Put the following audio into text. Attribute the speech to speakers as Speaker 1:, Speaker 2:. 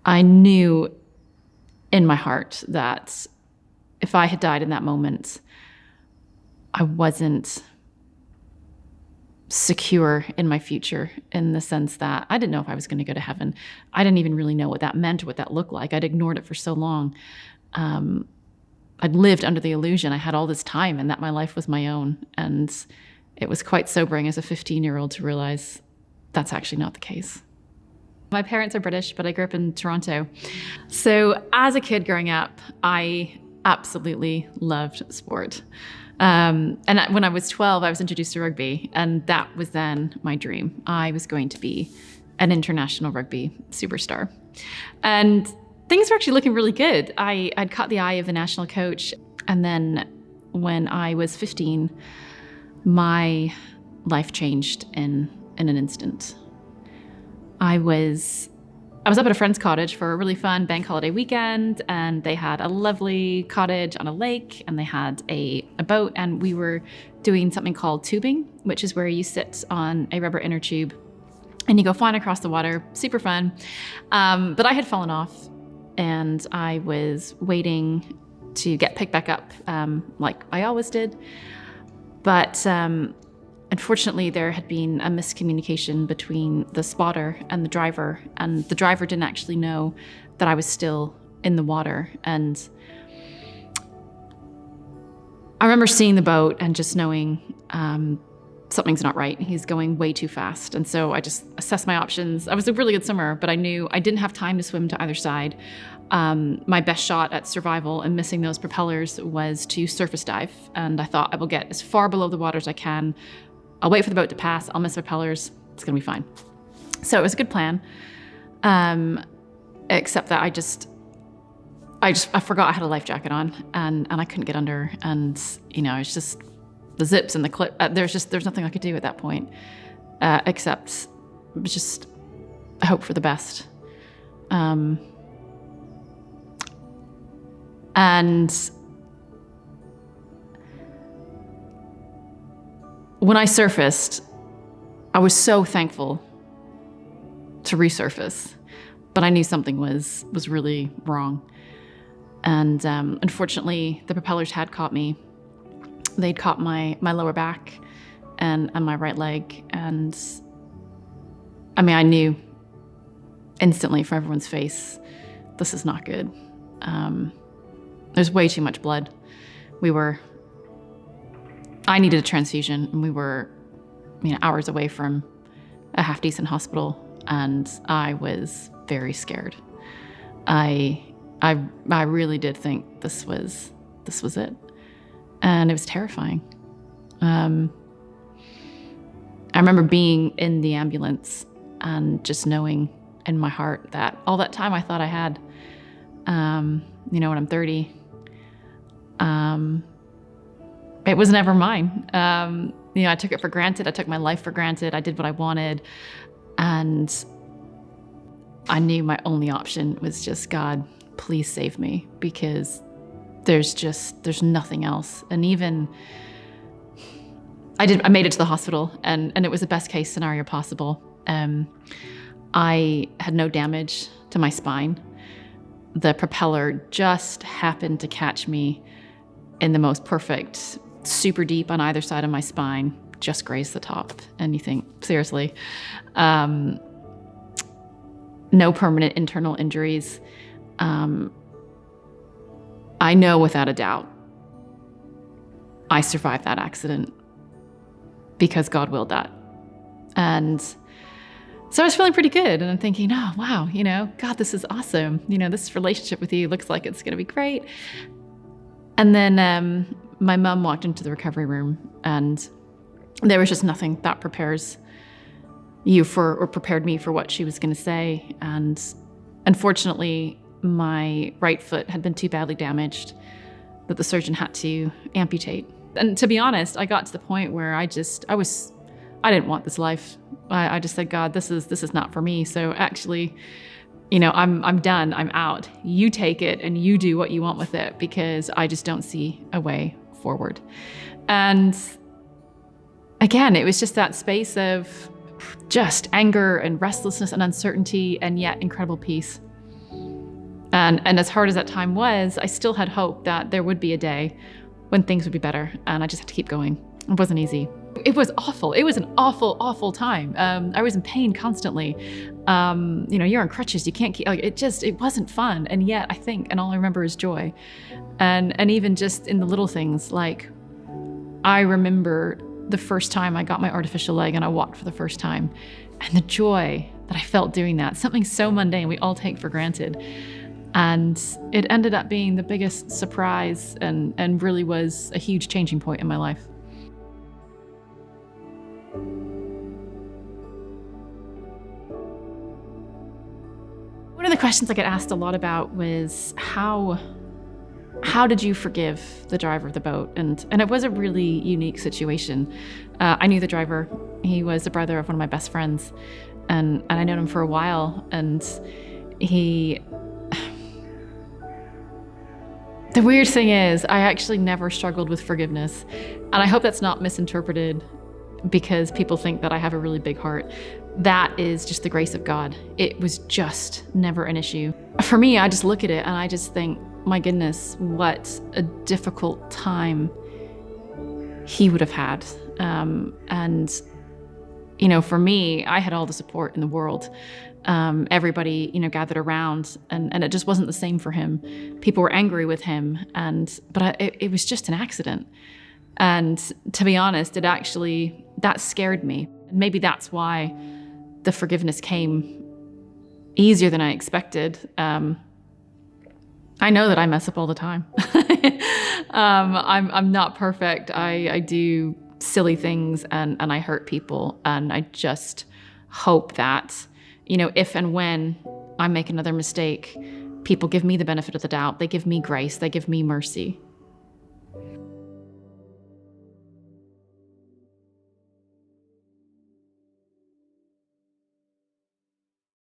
Speaker 1: I knew in my heart that if I had died in that moment, I wasn't secure in my future, in the sense that I didn't know if I was going to go to heaven. I didn't even really know what that meant or what that looked like. I'd ignored it for so long. I'd lived under the illusion I had all this time and that my life was my own. And it was quite sobering as a 15-year-old to realize that's actually not the case. My parents are British, but I grew up in Toronto. So as a kid growing up, I absolutely loved sport. And when I was 12, I was introduced to rugby, and that was then my dream. I was going to be an international rugby superstar. And things were actually looking really good. I'd caught the eye of the national coach. And then when I was 15, my life changed in an instant. I was up at a friend's cottage for a really fun bank holiday weekend, and they had a lovely cottage on a lake, and they had a boat, and we were doing something called tubing, which is where you sit on a rubber inner tube and you go flying across the water. Super fun. But I had fallen off, and I was waiting to get picked back up, like I always did. But unfortunately, there had been a miscommunication between the spotter and the driver didn't actually know that I was still in the water. And I remember seeing the boat and just knowing something's not right. He's going way too fast. And so I just assessed my options. I was a really good swimmer, but I knew I didn't have time to swim to either side. My best shot at survival and missing those propellers was to surface dive. And I thought I will get as far below the water as I can. I'll wait for the boat to pass. I'll miss propellers. It's going to be fine. So it was a good plan. Except that I forgot I had a life jacket on, and I couldn't get under. And, it's just the zips and the clip. There's nothing I could do at that point, except just hope for the best. And when I surfaced, I was so thankful to resurface, but I knew something was really wrong. And unfortunately, the propellers had caught me. They'd caught my lower back and my right leg. And I knew instantly from everyone's face, this is not good. There's way too much blood. I needed a transfusion, and we were, hours away from a half-decent hospital, and I was very scared. I really did think this was it, and it was terrifying. I remember being in the ambulance and just knowing in my heart that all that time I thought I had, when I'm 30, it was never mine. I took it for granted. I took my life for granted. I did what I wanted. And I knew my only option was just, God, please save me, because there's nothing else. And even I made it to the hospital, and it was the best case scenario possible. I had no damage to my spine. The propeller just happened to catch me in the most perfect, super deep on either side of my spine, just grazed the top. And you think, seriously, no permanent internal injuries. I know without a doubt I survived that accident because God willed that. And so I was feeling pretty good, and I'm thinking, oh, wow, God, this is awesome. This relationship with you looks like it's going to be great. And then my mom walked into the recovery room, and there was just nothing that prepares you for, or prepared me for what she was going to say. And unfortunately, my right foot had been too badly damaged that the surgeon had to amputate. And to be honest, I got to the point where I didn't want this life. I just said, God, this is not for me. So actually, I'm done. I'm out. You take it and you do what you want with it, because I just don't see a way forward. And again, it was just that space of just anger and restlessness and uncertainty, and yet incredible peace. And as hard as that time was, I still had hope that there would be a day when things would be better, and I just had to keep going. It wasn't easy. It was awful. It was an awful, awful time. I was in pain constantly. You're on crutches. You can't keep, it wasn't fun. And yet I think, and all I remember is joy. And even just in the little things, like I remember the first time I got my artificial leg and I walked for the first time, and the joy that I felt doing that, something so mundane we all take for granted. And it ended up being the biggest surprise and really was a huge changing point in my life. One of the questions I get asked a lot about was how did you forgive the driver of the boat? And it was a really unique situation. I knew the driver. He was the brother of one of my best friends, and I known him for a while. And the weird thing is, I actually never struggled with forgiveness. And I hope that's not misinterpreted because people think that I have a really big heart. That is just the grace of God. It was just never an issue. For me, I just look at it and I just think, my goodness, what a difficult time he would have had. For me, I had all the support in the world. Everybody, gathered around, and it just wasn't the same for him. People were angry with him, but it was just an accident. And to be honest, that scared me. Maybe that's why the forgiveness came easier than I expected. I know that I mess up all the time. I'm not perfect. I do silly things and I hurt people. And I just hope that, if and when I make another mistake, people give me the benefit of the doubt. They give me grace. They give me mercy.